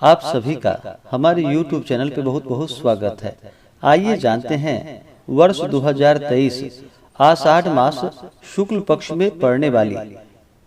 आप सभी का हमारे YouTube चैनल पे बहुत बहुत स्वागत है। आइए जानते हैं वर्ष 2023 आषाढ़ मास शुक्ल पक्ष में पड़ने वाली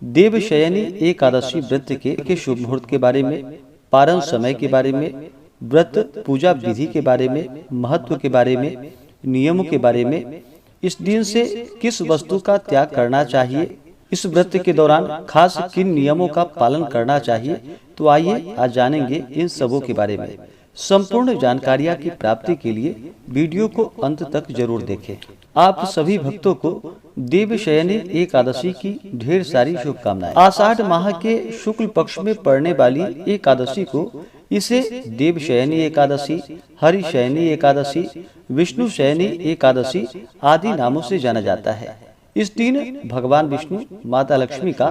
देवशयनी एकादशी व्रत के शुभ मुहूर्त के बारे में, पारण समय के बारे में, व्रत पूजा विधि के बारे में, महत्व के बारे में, नियमों के बारे में, इस दिन से किस वस्तु का त्याग करना चाहिए, इस व्रत के दौरान खास किन नियमों का पालन करना चाहिए। तो आइए आज जानेंगे इन सबों के बारे में। संपूर्ण जानकारियां की प्राप्ति के लिए वीडियो को अंत तक जरूर देखें। आप सभी भक्तों को देवशयनी एकादशी की ढेर सारी शुभकामनाएं। आषाढ़ माह के शुक्ल पक्ष में पड़ने वाली एकादशी को इसे देवशयनी एकादशी, हरिशयनी एकादशी, विष्णु शयनी एकादशी आदि नामों से जाना जाता है। इस दिन भगवान विष्णु, माता लक्ष्मी का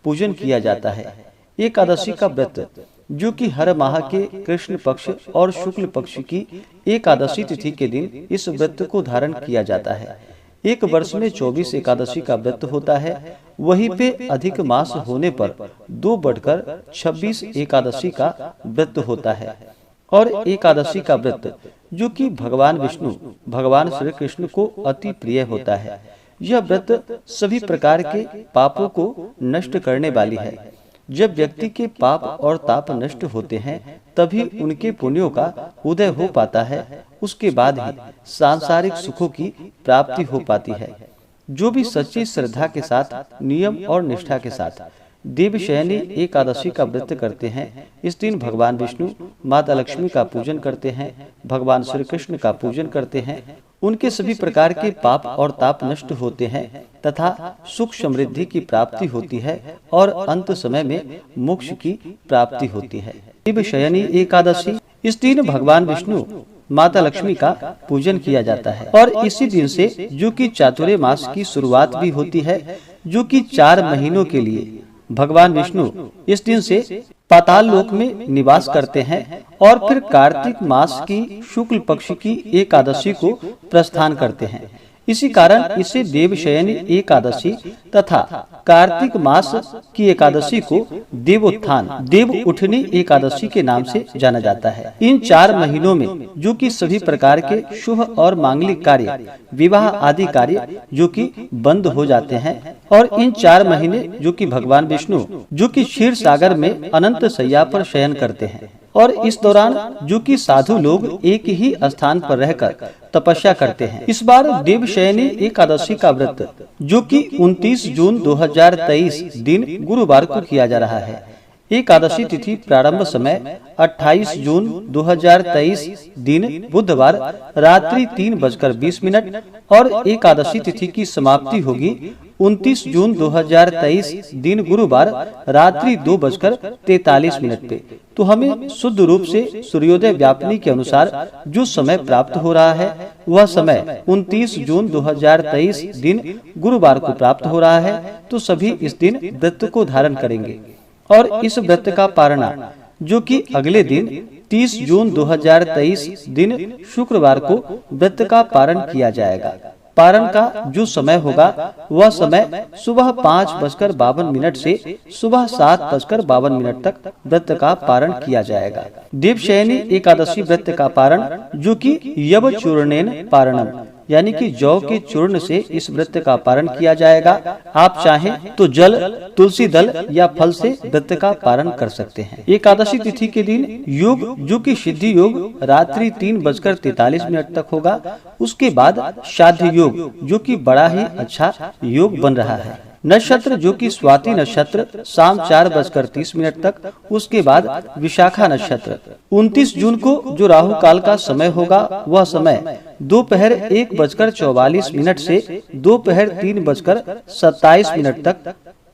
पूजन किया जाता है। एकादशी का व्रत जो कि हर माह के कृष्ण पक्ष और शुक्ल पक्ष की एकादशी तिथि के दिन इस व्रत को धारण किया जाता है। एक वर्ष में 24 एकादशी का व्रत होता है, वहीं पे अधिक मास होने पर 2 बढ़कर 26 एकादशी का व्रत होता है। और एकादशी का व्रत जो कि भगवान विष्णु, भगवान श्री कृष्ण को अति प्रिय होता है। यह व्रत सभी प्रकार के पापों को नष्ट करने वाली है। जब व्यक्ति के पाप और ताप नष्ट होते हैं तभी उनके पुण्यों का उदय हो पाता है। उसके बाद ही सांसारिक सुखों की प्राप्ति हो पाती है। जो भी सच्ची श्रद्धा के साथ, नियम और निष्ठा के साथ देवशयनी एकादशी का व्रत करते हैं, इस दिन भगवान विष्णु, माता लक्ष्मी का पूजन करते हैं, भगवान श्री कृष्ण का पूजन करते हैं, उनके सभी प्रकार के पाप और ताप नष्ट होते हैं तथा सुख समृद्धि की प्राप्ति होती है और अंत समय में मोक्ष की प्राप्ति होती है। देवशयनी एकादशी, इस दिन भगवान विष्णु, माता लक्ष्मी का पूजन किया जाता है। और इसी दिन से जो कि चातुर्य मास की शुरुआत भी होती है, जो कि 4 महीनों के लिए भगवान विष्णु इस दिन से पाताल लोक में निवास करते हैं और फिर कार्तिक मास की शुक्ल पक्ष की एकादशी को प्रस्थान करते हैं। इसी कारण इसे देवशयनी एकादशी तथा कार्तिक मास की एकादशी को देवोत्थान, देव उठनी एकादशी के नाम से जाना जाता है। इन 4 महीनों में जो कि सभी प्रकार के शुभ और मांगलिक कार्य, विवाह आदि कार्य जो कि बंद हो जाते हैं। और इन 4 महीने जो कि भगवान विष्णु जो कि क्षीर सागर में अनंत शैया पर शयन करते हैं। और इस दौरान जो कि साधु लोग एक ही स्थान पर रहकर तपस्या करते हैं। इस बार देवशयनी एकादशी का व्रत जो कि 29 जून 2023 दिन गुरुवार को किया जा रहा है। एकादशी तिथि प्रारंभ समय 28 जून 2023 दिन बुधवार रात्रि 3:20 और एकादशी तिथि की समाप्ति होगी 29 जून 2023 दिन गुरुवार रात्रि 2:43 पे। तो हमें शुद्ध रूप से सूर्योदय व्यापनी के अनुसार जो समय प्राप्त हो रहा है वह समय 29 जून 2023 दिन गुरुवार को प्राप्त हो रहा है। तो सभी इस दिन व्रत को धारण करेंगे और इस व्रत का पारणा जो कि अगले दिन 30 जून 2023 दिन शुक्रवार को व्रत का पारण किया जाएगा। पारण का जो समय होगा वह समय सुबह 5:52 से सुबह 7:52 तक व्रत का पारण किया जाएगा। देवशयनी एकादशी व्रत का पारण जो कि यव चूर्णेन पारणम यानी कि जौ के चूर्ण से इस व्रत का पारण किया जाएगा। आप चाहें तो जल, तुलसी दल या फल से व्रत का पारण कर सकते हैं। एकादशी तिथि के दिन योग जो कि सिद्धि योग रात्रि 3:43 तक होगा। उसके बाद श्राद्ध योग जो कि बड़ा ही अच्छा योग बन रहा है। नक्षत्र जो कि स्वाति नक्षत्र शाम 4:30 तक। उसके बाद विशाखा नक्षत्र 29 जून को जो राहु काल का समय होगा वह समय दोपहर 1:44 से दोपहर 3:27 तक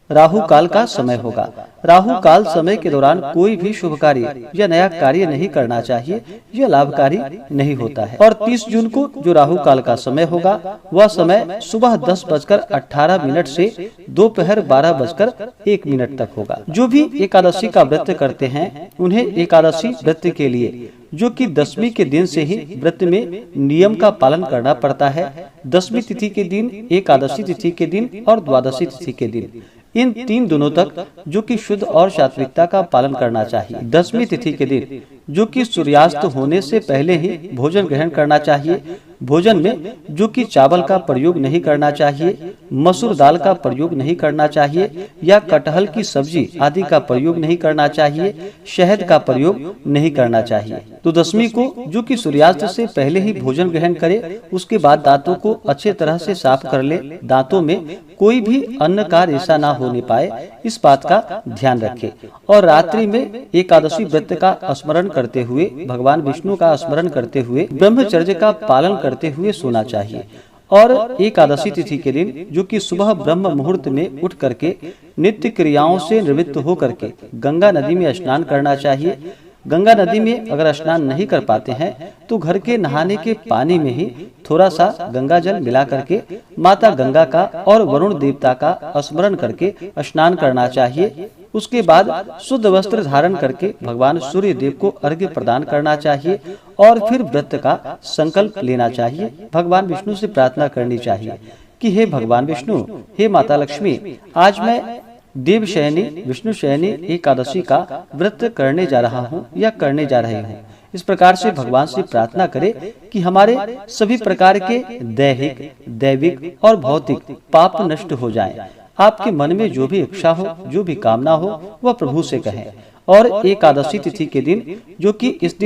राहु काल का समय होगा। राहु काल समय के दौरान कोई भी शुभ कार्य या नया कार्य नहीं करना चाहिए, यह लाभकारी नहीं होता है। और 30 जून को जो राहु काल का समय होगा वह समय सुबह 10:18 से दोपहर 12:01 तक होगा। जो भी एकादशी का व्रत करते हैं उन्हें एकादशी व्रत के लिए जो कि 10वीं के दिन से ही व्रत में नियम का पालन करना पड़ता है। 10वीं तिथि के दिन, एकादशी तिथि के दिन और द्वादशी तिथि के दिन इन 3 दिनों तक जो कि शुद्ध और सात्विकता का पालन करना चाहिए। 10वीं तिथि के दिन जो कि सूर्यास्त होने से पहले ही भोजन ग्रहण करना चाहिए। भोजन में जो कि चावल का प्रयोग नहीं करना चाहिए, मसूर दाल का प्रयोग नहीं करना चाहिए या कटहल की सब्जी आदि का प्रयोग नहीं करना चाहिए, शहद का प्रयोग नहीं करना चाहिए। तो 10वीं को जो कि सूर्यास्त से पहले ही भोजन ग्रहण करे, उसके बाद दांतों को अच्छे तरह से साफ कर ले। दांतों में कोई भी अन्न का रेशा ना होने पाए, इस बात का ध्यान रखे। और रात्रि में एकादशी व्रत का स्मरण करते हुए, भगवान विष्णु का स्मरण करते हुए ब्रह्मचर्य का पालन करते हुए सोना चाहिए। और एकादशी तिथि के दिन जो कि सुबह ब्रह्म मुहूर्त में उठ करके नित्य क्रियाओं से निवृत्त होकर के गंगा नदी में स्नान करना चाहिए। गंगा नदी में अगर स्नान नहीं कर पाते हैं तो घर के नहाने के पानी में ही थोड़ा सा गंगा जल मिला करके माता गंगा का और वरुण देवता का स्मरण करके स्नान करना चाहिए। उसके बाद शुद्ध वस्त्र धारण करके भगवान सूर्य देव को अर्घ्य प्रदान करना चाहिए और फिर व्रत का संकल्प लेना चाहिए। भगवान विष्णु से प्रार्थना करनी चाहिए कि हे भगवान विष्णु, हे माता लक्ष्मी, आज मैं देव शयनी विष्णु शयनी एकादशी का व्रत करने जा रहा हूँ या करने जा रही हूँ। इस प्रकार से भगवान से प्रार्थना करें कि हमारे सभी प्रकार के दैहिक, दैविक और भौतिक पाप नष्ट हो जाएं। आपके मन में जो भी इच्छा हो, जो भी कामना हो, वह प्रभु से कहें। और एकादशी तिथि के दिन जो कि इस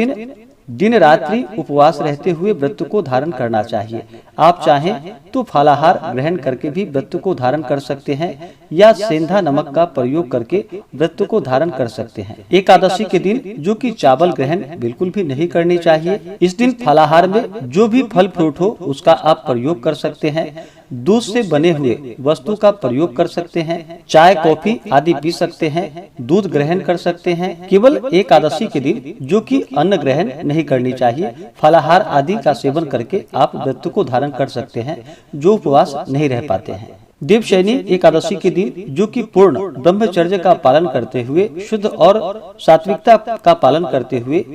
दिन रात्रि उपवास रहते हुए व्रत को धारण करना चाहिए। आप चाहें तो फलाहार ग्रहण करके भी व्रत को धारण कर सकते हैं या सेंधा नमक का प्रयोग करके व्रत को धारण कर सकते हैं। एकादशी के दिन जो कि चावल ग्रहण बिल्कुल भी नहीं करनी चाहिए। इस दिन फलाहार में जो भी फल फ्रूट हो उसका आप प्रयोग कर सकते हैं। दूध से बने हुए वस्तु का प्रयोग कर सकते हैं। चाय, कॉफी आदि पी सकते हैं। दूध ग्रहण कर सकते हैं। केवल एकादशी के दिन जो कि अन्न ग्रहण नहीं करनी चाहिए, फलाहार आदि का सेवन करके आप व्रत को धारण कर सकते हैं जो उपवास नहीं रह पाते हैं। देवशयनी एकादशी के दिन जो कि पूर्ण ब्रह्मचर्य का पालन करते हुए, शुद्ध और सात्विकता का पालन करते हुए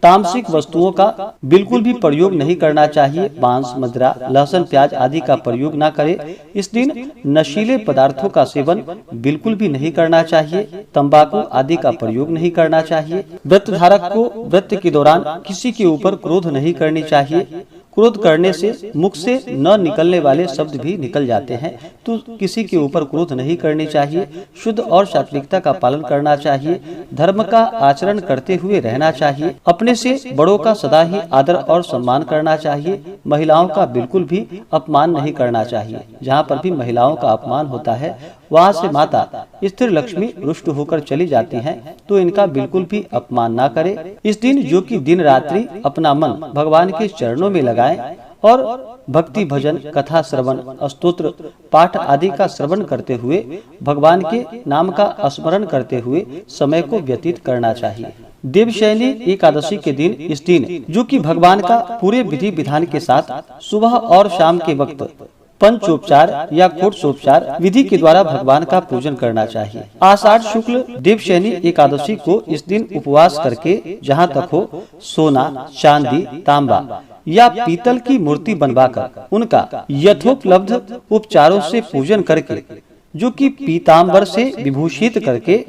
तामसिक वस्तुओं का बिल्कुल भी प्रयोग नहीं करना चाहिए। मांस, मदिरा, लहसुन, प्याज आदि का प्रयोग ना करें। इस दिन नशीले पदार्थों का सेवन बिल्कुल भी नहीं करना चाहिए। तंबाकू आदि का प्रयोग नहीं करना चाहिए। व्रत धारक को व्रत के दौरान किसी के ऊपर क्रोध नहीं करनी चाहिए। क्रोध करने से मुख से न निकलने वाले शब्द भी निकल जाते हैं, तो किसी के ऊपर क्रोध नहीं करनी चाहिए। शुद्ध और सात्विकता का पालन करना चाहिए। धर्म का आचरण करते हुए रहना चाहिए। अपने से बड़ों का सदा ही आदर और सम्मान करना चाहिए। महिलाओं का बिल्कुल भी अपमान नहीं करना चाहिए। जहाँ पर भी महिलाओं का अपमान होता है वहाँ से माता स्थिर लक्ष्मी रुष्ट होकर चली जाती हैं, तो इनका बिल्कुल भी अपमान ना करें। इस दिन जो कि दिन रात्रि अपना मन भगवान के चरणों में लगाएं और भक्ति, भजन, कथा श्रवण, स्तोत्र पाठ आदि का श्रवण करते हुए भगवान के नाम का स्मरण करते हुए समय को व्यतीत करना चाहिए। देवशयनी एकादशी के दिन इस दिन जो कि भगवान का पूरे विधि विधान के साथ सुबह और शाम के वक्त पंचोपचार या कोटोपचार विधि के द्वारा भगवान का पूजन करना चाहिए। आषाढ़ शुक्ल देवशयनी एकादशी को इस दिन उपवास करके जहाँ तक हो सोना, चांदी, तांबा या पीतल की मूर्ति बनवाकर उनका यथोपलब्ध उपचारों से पूजन करके जो कि पीताम्बर से विभूषित करके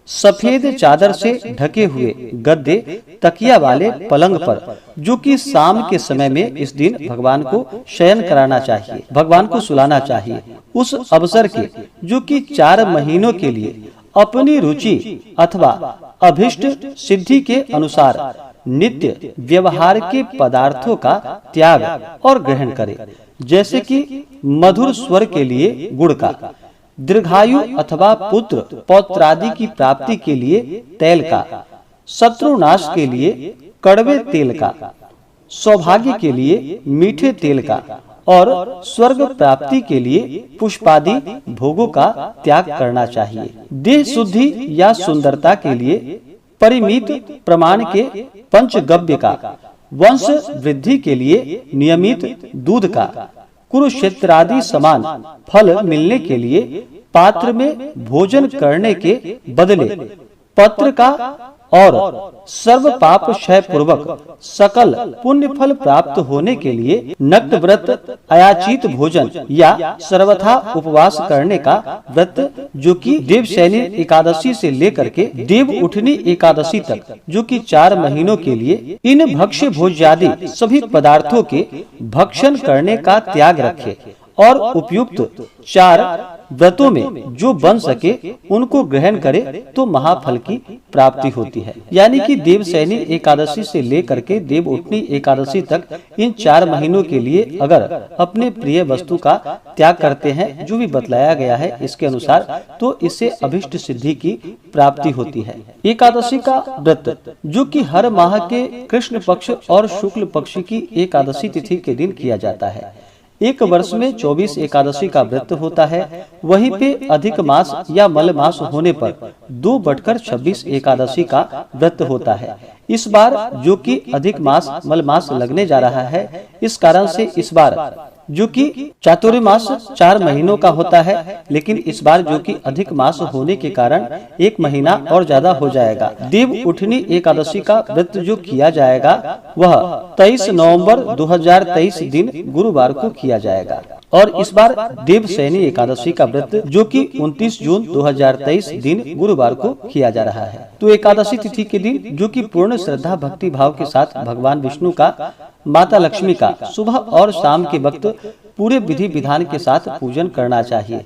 सफेद चादर से ढके हुए गद्दे, तकिया वाले पलंग पर जो कि शाम के समय में इस दिन भगवान को शयन कराना चाहिए, भगवान को सुलाना चाहिए। उस अवसर के जो कि 4 महीनों के लिए अपनी रुचि अथवा अभिष्ट सिद्धि के अनुसार नित्य व्यवहार के पदार्थों का त्याग और ग्रहण करे, जैसे कि मधुर स्वर के लिए गुड़ का, दीर्घायु अथवा पुत्र पौत्रादि की प्राप्ति के लिए तेल का, शत्रुनाश के लिए कड़वे तेल का, सौभाग्य के लिए मीठे तेल का और स्वर्ग प्राप्ति के लिए पुष्पादि भोगों का त्याग करना चाहिए। देह शुद्धि या सुंदरता के लिए परिमित प्रमाण के पंचगव्य का, वंश वृद्धि के लिए नियमित दूध का, कुरुक्षेत्रादि समान फल मिलने के लिए पात्र में भोजन करने के बदले पत्र का और सर्व पाप क्षय पूर्वक सकल पुण्य फल प्राप्त होने के लिए नक्त व्रत, अयाचित भोजन या सर्वथा उपवास करने का व्रत, जो कि देवशयनी एकादशी से लेकर के देव उठनी एकादशी तक, जो कि 4 महीनों के लिए इन भक्ष्य भोज्यादि सभी पदार्थों के भक्षण करने का त्याग रखे और उपयुक्त 4 व्रतों में जो बन सके उनको ग्रहण करे तो महाफल की प्राप्ति होती है। यानी कि देवशयनी एकादशी से लेकर के देव उठनी एकादशी तक इन 4 महीनों के लिए अगर अपने प्रिय वस्तु का त्याग करते हैं, जो भी बतलाया गया है इसके अनुसार, तो इससे अभिष्ट सिद्धि की प्राप्ति होती है। एकादशी का व्रत, जो कि हर माह के कृष्ण पक्ष और शुक्ल पक्ष की एकादशी तिथि के दिन किया जाता है। एक वर्ष में 24 एकादशी का व्रत होता है। वहीं पे अधिक मास या मल मास होने पर 2/26 एकादशी का व्रत होता है। इस बार जो कि अधिक मास मल मास लगने जा रहा है, इस कारण से इस बार जो कि चातुर्मास 4 महीनों का होता है, लेकिन इस बार जो कि अधिक मास होने के कारण 1 महीना और ज्यादा हो जाएगा। देव उठनी एकादशी का व्रत जो किया जाएगा वह 23 नवंबर 2023 दिन गुरुवार को किया जाएगा। और इस बार देवशयनी एकादशी का व्रत जो कि 29 जून 2023 दिन गुरुवार को किया जा रहा है। तो एकादशी तिथि के दिन जो कि पूर्ण श्रद्धा भक्ति भाव के साथ भगवान विष्णु का, माता लक्ष्मी का सुबह और शाम के वक्त पूरे विधि विधान के साथ पूजन करना चाहिए।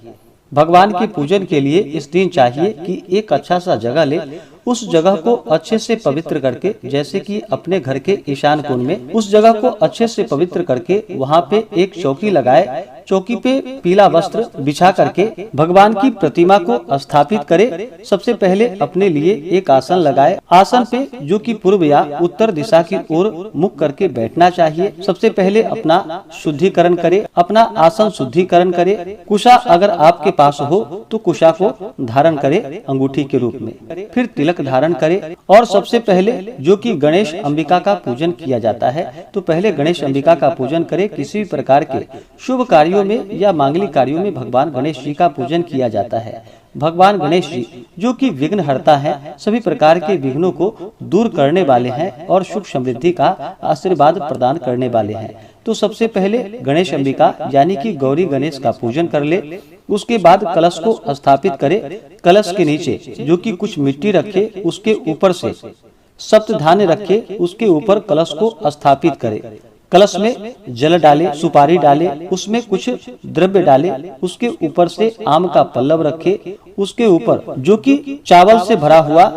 भगवान के पूजन के लिए इस दिन चाहिए कि एक अच्छा सा जगह ले, उस जगह को अच्छे से पवित्र करके, जैसे कि अपने घर के ईशान कोण में उस जगह को अच्छे से पवित्र करके वहाँ पे एक चौकी लगाए। चौकी पे पीला वस्त्र बिछा करके भगवान की प्रतिमा को स्थापित करे। सबसे पहले अपने लिए एक आसन लगाए। आसन पे जो कि पूर्व या उत्तर दिशा की ओर मुख करके बैठना चाहिए। सबसे पहले अपना शुद्धिकरण करे, अपना आसन शुद्धिकरण करे। कुशा अगर आपके पास हो तो कुशा को धारण करे अंगूठी के रूप में, फिर तिलक धारण करे। और सबसे पहले जो कि गणेश अंबिका का पूजन किया जाता है, तो पहले गणेश अंबिका का पूजन करे। किसी भी प्रकार के शुभ कार्यों में या मांगलिक कार्यों में भगवान गणेश जी का पूजन किया जाता है। भगवान गणेश जी जो कि विघ्न हरता है, सभी प्रकार के विघ्नों को दूर करने वाले हैं और सुख समृद्धि का आशीर्वाद प्रदान करने वाले हैं। तो सबसे पहले गणेश अंबिका यानी कि गौरी गणेश का पूजन कर ले। उसके बाद कलश को स्थापित करे। कलश के नीचे जो कि कुछ मिट्टी रखे, उसके ऊपर से सप्तधान्य रखे, उसके ऊपर कलश को स्थापित करे। कलश में जल डाले, सुपारी डाले, उसमें कुछ द्रव्य डाले, उसके ऊपर से आम का पल्लव रखे, उसके ऊपर जो कि चावल से भरा हुआ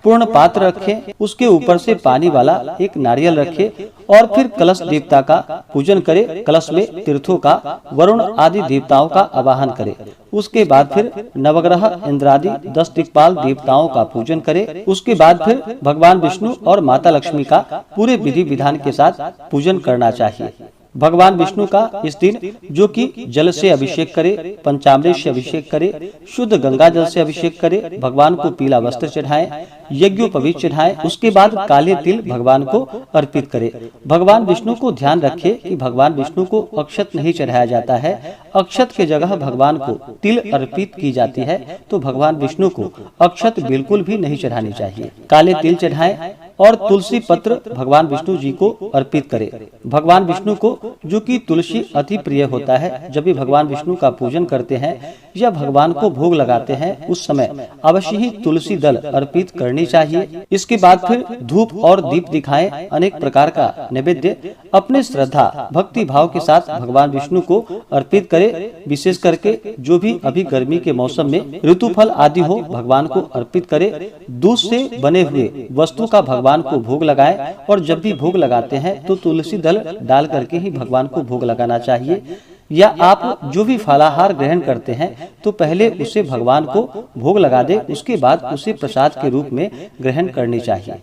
पूर्ण पात्र रखे, उसके ऊपर से पानी वाला एक नारियल रखे और फिर कलश देवता का पूजन करे। कलश में तीर्थों का, वरुण आदि देवताओं का आवाहन करे। उसके बाद फिर नवग्रह इंद्रादि 10 दिक्पाल देवताओं का पूजन करे। उसके बाद फिर भगवान विष्णु और माता लक्ष्मी का पूरे विधि विधान के साथ पूजन करना चाहिए। भगवान विष्णु का इस दिन जो कि जल से अभिषेक करे, पंचामृत से अभिषेक करे, शुद्ध गंगा जल से अभिषेक करे, भगवान को पीला वस्त्र चढ़ाए, यज्ञोपवीत चढ़ाए। उसके बाद काले तिल भगवान को अर्पित करे। भगवान विष्णु को ध्यान रखे कि भगवान विष्णु को अक्षत नहीं चढ़ाया जाता है, अक्षत के जगह भगवान को तिल अर्पित की जाती है। तो भगवान विष्णु को अक्षत बिल्कुल भी नहीं चढ़ानी चाहिए। काले तिल चढ़ाए और तुलसी पत्र भगवान विष्णु जी को अर्पित करे। भगवान विष्णु को जो कि तुलसी अति प्रिय होता है, जब भी भगवान विष्णु का पूजन करते हैं या भगवान को भोग लगाते हैं, उस समय अवश्य ही तुलसी दल अर्पित करनी चाहिए। इसके बाद फिर धूप और दीप दिखाएं, अनेक प्रकार का नैवेद्य अपने श्रद्धा भक्ति भाव के साथ भगवान विष्णु को अर्पित करे। विशेष करके जो भी अभी गर्मी के मौसम में ऋतुफल आदि हो, भगवान को अर्पित करे। दूध से बने हुए वस्तु का भगवान को भोग लगाए और जब भी भोग लगाते हैं तो तुलसी दल डाल करके ही भगवान को भोग लगाना चाहिए। या आप जो भी फलाहार ग्रहण करते हैं तो पहले उसे भगवान को भोग लगा दे, उसके बाद उसे प्रसाद के रूप में ग्रहण करनी चाहिए।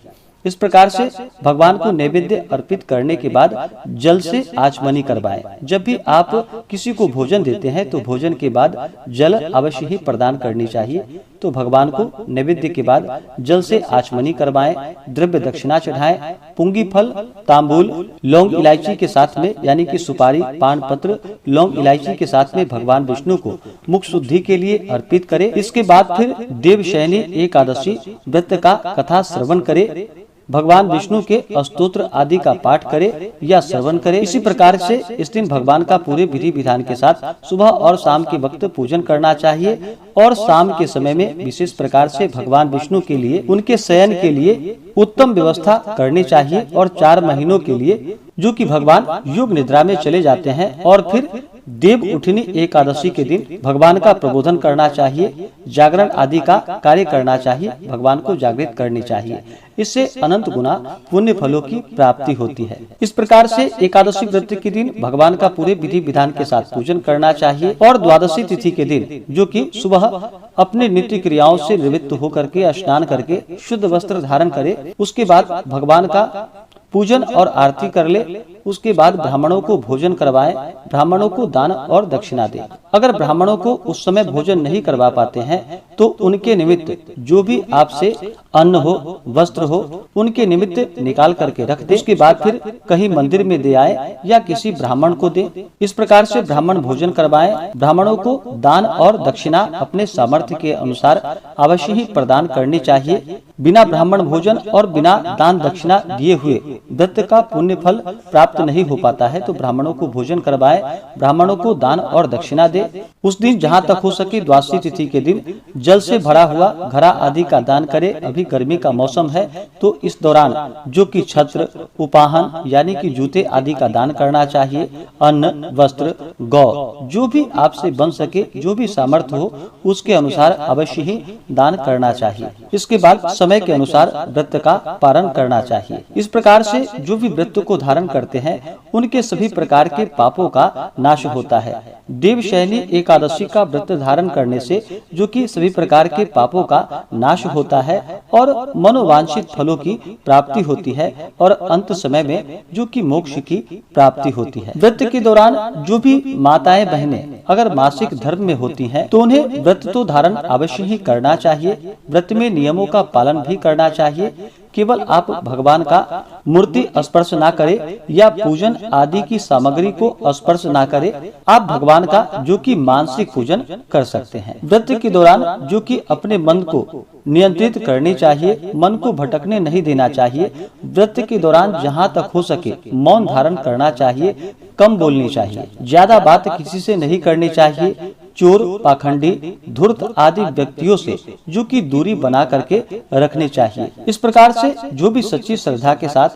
इस प्रकार से भगवान को नैवेद्य अर्पित करने के बाद जल से आचमनी करवाएं। जब भी आप किसी को भोजन देते हैं तो भोजन के बाद जल अवश्य ही प्रदान करनी चाहिए। तो भगवान को नैवेद्य के बाद जल से आचमनी करवाएं, द्रव्य दक्षिणा चढ़ाएं, पुंगी फल, तांबूल, लौंग इलायची के साथ में यानी कि सुपारी, पान पत्र, लौंग इलायची के साथ में भगवान विष्णु को मुख शुद्धि के लिए अर्पित करें। इसके बाद फिर देवशयनी एकादशी व्रत का कथा श्रवण करे, भगवान विष्णु के स्तोत्र आदि का पाठ करे या श्रवण करे। इसी प्रकार से इस दिन भगवान का पूरे विधि विधान के साथ सुबह और शाम के वक्त पूजन करना चाहिए और शाम के समय में विशेष प्रकार से भगवान विष्णु के लिए उनके शयन के लिए उत्तम व्यवस्था करनी चाहिए और 4 महीनों के लिए जो कि भगवान योग निद्रा में चले जाते हैं और फिर देव उठनी एकादशी के दिन भगवान का प्रबोधन करना चाहिए, जागरण आदि का कार्य करना चाहिए, भगवान को जागृत करनी चाहिए। इससे अनंत गुना पुण्य फलों की प्राप्ति होती है। इस प्रकार से एकादशी व्रत के दिन भगवान का पूरे विधि विधान के साथ पूजन करना चाहिए और द्वादशी तिथि के दिन जो कि सुबह अपने नित्य क्रियाओं से निवृत्त होकर के स्नान करके शुद्ध वस्त्र धारण करे, उसके बाद भगवान का पूजन और आरती कर ले। उसके बाद ब्राह्मणों को भोजन करवाएं, ब्राह्मणों को दान और दक्षिणा दे। अगर ब्राह्मणों को उस समय भोजन नहीं करवा पाते हैं तो उनके निमित्त जो भी आपसे अन्न हो, वस्त्र हो, उनके निमित्त निकाल करके रख दे। उसके बाद फिर कहीं मंदिर में दे आए या किसी ब्राह्मण को दे। इस प्रकार से ब्राह्मण भोजन करवाएं। ब्राह्मणों को दान और दक्षिणा अपने सामर्थ्य के अनुसार अवश्य ही प्रदान करनी चाहिए। बिना ब्राह्मण भोजन और बिना दान दक्षिणा दिए हुए व्रत का पुण्य फल प्राप्त नहीं हो पाता है। तो ब्राह्मणों को भोजन करवाएं, ब्राह्मणों को दान और दक्षिणा दे। उस दिन जहाँ तक हो सके द्वादशी तिथि के दिन जल से भरा हुआ घड़ा आदि का दान करे। अभी गर्मी का मौसम है तो इस दौरान जो कि छत्र, उपाहन यानी कि जूते आदि का दान करना चाहिए। अन्न, वस्त्र, गौ जो भी आपसे बन सके, जो भी सामर्थ्य हो उसके अनुसार अवश्य ही दान करना चाहिए। इसके बाद समय के अनुसार व्रत का पालन करना चाहिए। इस प्रकार से जो भी व्रत को धारण करते हैं उनके सभी प्रकार के पापों का नाश होता है। देवशयनी एकादशी का व्रत धारण करने से जो कि सभी प्रकार के पापों का नाश होता है और मनोवांछित फलों की प्राप्ति होती है और अंत समय में जो कि मोक्ष की प्राप्ति होती है। व्रत के दौरान जो भी माताएं बहनें अगर मासिक धर्म में होती हैं तो उन्हें व्रत तो धारण अवश्य ही करना चाहिए। व्रत में नियमों का पालन भी करना चाहिए। केवल आप भगवान का मूर्ति स्पर्श ना करें या पूजन आदि की सामग्री को स्पर्श ना करें। आप भगवान का जो कि मानसिक पूजन कर सकते हैं। व्रत के दौरान जो कि अपने मन को नियंत्रित करनी चाहिए, मन को भटकने नहीं देना चाहिए। व्रत के दौरान जहाँ तक हो सके मौन धारण करना चाहिए, कम बोलनी चाहिए, ज्यादा बात किसी से नहीं करनी चाहिए। चोर, पाखंडी, धूर्त आदि व्यक्तियों से जो कि दूरी बना करके रखनी चाहिए। इस प्रकार से जो भी सच्ची श्रद्धा के साथ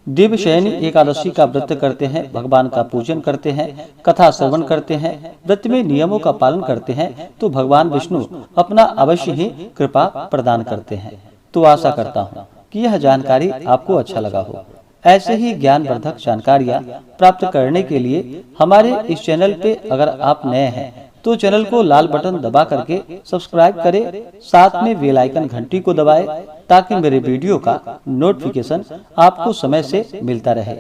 देवशयनी एकादशी का व्रत करते हैं, भगवान का पूजन करते हैं, कथा श्रवण करते हैं, व्रत में नियमों का पालन करते हैं तो भगवान विष्णु अपना अवश्य ही कृपा प्रदान करते हैं। तो आशा करता हूँ कि यह जानकारी आपको अच्छा लगा हो। ऐसे ही ज्ञानवर्धक जानकारियाँ प्राप्त करने के लिए हमारे इस चैनल पे अगर आप नए हैं तो चैनल को लाल बटन दबा करके सब्सक्राइब करें, साथ में बेल आइकन घंटी को दबाएं ताकि मेरे वीडियो का नोटिफिकेशन आपको समय से मिलता रहे।